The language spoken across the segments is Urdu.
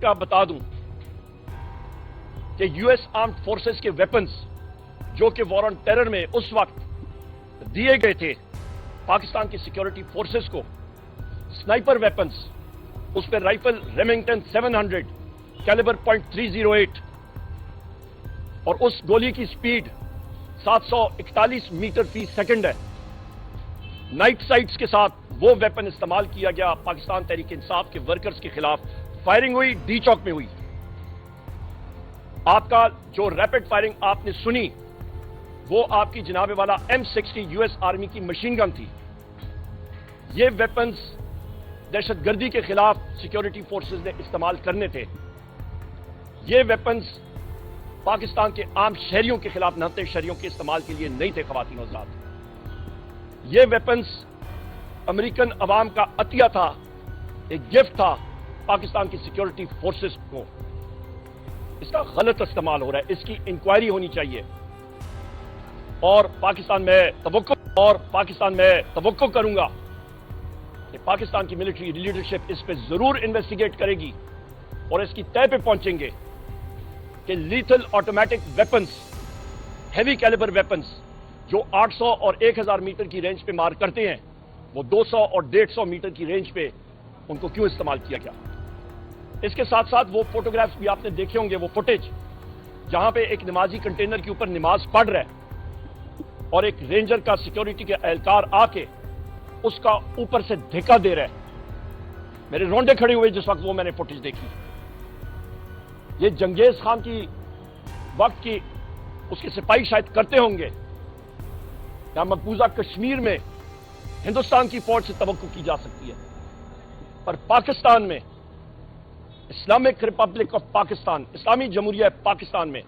کا بتا دوں کہ US آرمڈ فورسز کے ویپنز جو کہ وار آن ٹیرر میں اس وقت دیے گئے تھے پاکستان کی سیکیورٹی فورسز کو، سنائپر ویپنز، اس پہ رائفل ریمنگٹن 700 کیلیبر .308 اور اس گولی کی سپیڈ 741 میٹر فی سیکنڈ ہے۔ نائٹ سائٹس کے ساتھ وہ ویپن استعمال کیا گیا، پاکستان تحریک انصاف کے ورکرز کے خلاف فائرنگ ہوئی، ڈی چوک میں ہوئی۔ آپ کا جو ریپڈ فائرنگ آپ نے سنی وہ آپ کی جناب والا M60 US آرمی کی مشین گن تھی۔ یہ ویپنز دہشت گردی کے خلاف سیکیورٹی فورسز نے استعمال کرنے تھے۔ یہ ویپنز پاکستان کے عام شہریوں کے خلاف نہتے شہریوں کے استعمال کے لیے نہیں تھے خواتین و حضرات۔ یہ ویپنز امریکن عوام کا عطیہ تھا، ایک گفٹ تھا پاکستان کی سیکیورٹی فورسز کو۔ اس کا غلط استعمال ہو رہا ہے، اس کی انکوائری ہونی چاہیے اور پاکستان میں توقع کروں گا کہ پاکستان کی ملٹری لیڈرشپ اس پہ ضرور انویسٹیگیٹ کرے گی اور اس کی طے پہ پہنچیں گے کہ lethal automatic weapons, heavy calibre weapons جو 800 اور 1000 میٹر کی رینج پہ مار کرتے ہیں، وہ 200 اور 150 میٹر کی رینج پہ ان کو کیوں استعمال کیا گیا۔ اس کے ساتھ ساتھ وہ فوٹوگرافز بھی آپ نے دیکھے ہوں گے، وہ فوٹیج جہاں پہ ایک نمازی کنٹینر کے اوپر نماز پڑھ رہا ہے اور ایک رینجر کا سیکیورٹی کے اہلکار آ کے اس کا اوپر سے دھکا دے رہا ہے۔ میرے رونڈے کھڑے ہوئے جس وقت وہ میں نے فوٹیج دیکھی۔ یہ جنگیز خان کی وقت کی اس کے سپاہی شاید کرتے ہوں گے یا مقبوضہ کشمیر میں ہندوستان کی فوج سے توقع کی جا سکتی ہے، پر پاکستان میں، اسلامک ریپبلک آف پاکستان، اسلامی جمہوریہ پاکستان میں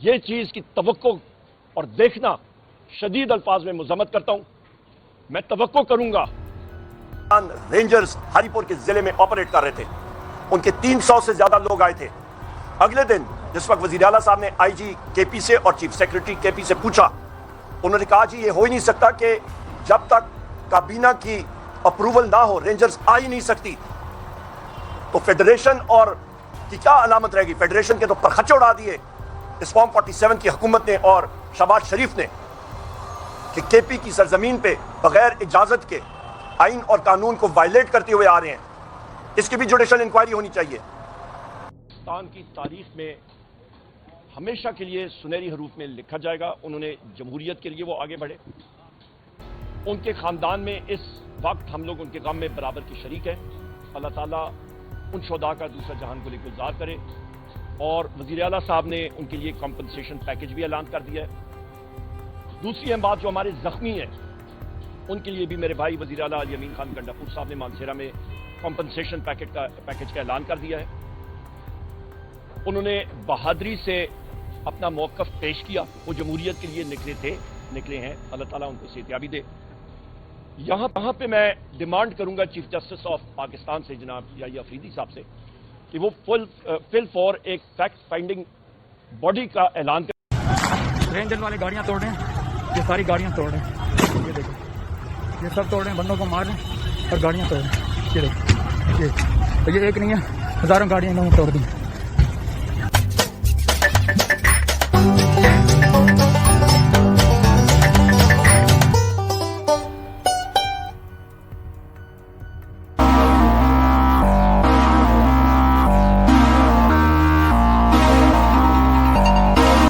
یہ چیز کی توقع اور دیکھنا شدید الفاظ میں مذمت کرتا ہوں۔ میں توقع کروں گا۔ رینجرز ہری پور کے ضلع میں آپریٹ کر رہے تھے، ان کے 300 سے زیادہ لوگ آئے تھے۔ اگلے دن جس وقت وزیر اعلیٰ صاحب نے IG KP سے اور چیف سیکرٹری KP سے پوچھا، انہوں نے کہا جی یہ ہو ہی نہیں سکتا کہ جب تک کابینہ کی اپروول نہ ہو رینجرز آ ہی نہیں سکتی۔ تو فیڈریشن اور کی کیا علامت رہے گی؟ فیڈریشن کے تو پرخچے اڑا دیے اس فارم 47 کی حکومت نے اور شہباز شریف نے کہ KP کی سرزمین پہ بغیر اجازت کے آئین اور قانون کو وائلیٹ کرتے ہوئے آ رہے ہیں۔ اس کی بھی جوڈیشل انکوائری ہونی چاہیے۔ پاکستان کی تاریخ میں ہمیشہ کے لیے سنہری حروف میں لکھا جائے گا، انہوں نے جمہوریت کے لیے وہ آگے بڑھے۔ ان کے خاندان میں اس وقت ہم لوگ ان کے غم میں برابر کی شریک ہیں۔ اللہ تعالیٰ ان شہداء کا دوسرا جہان کو لے گلزار کرے، اور وزیر اعلیٰ صاحب نے ان کے لیے کمپنسیشن پیکج بھی اعلان کر دیا ہے۔ دوسری اہم بات، جو ہمارے زخمی ہیں ان کے لیے بھی میرے بھائی وزیر اعلیٰ علی امین خان گنڈاپور صاحب نے مانسہرہ میں کمپنسیشن پیکج کا اعلان کر دیا ہے۔ انہوں نے بہادری سے اپنا موقف پیش کیا، وہ جمہوریت کے لیے نکلے ہیں، اللہ تعالیٰ ان کو صحتیابی دے۔ یہاں پہ میں ڈیمانڈ کروں گا چیف جسٹس آف پاکستان سے جناب یحییٰ افریدی صاحب سے کہ وہ فل فور ایک فیکٹ فائنڈنگ باڈی کا اعلان کریں۔ رینجر والے گاڑیاں توڑ رہے ہیں، یہ ساری گاڑیاں توڑ رہے ہیں، یہ دیکھیں یہ سب توڑ رہے ہیں، بندوں کو مار رہے ہیں اور گاڑیاں توڑ رہے ہیں۔ یہ دیکھیں، یہ ایک نہیں ہے، ہزاروں گاڑیاں انہوں نے توڑ دی۔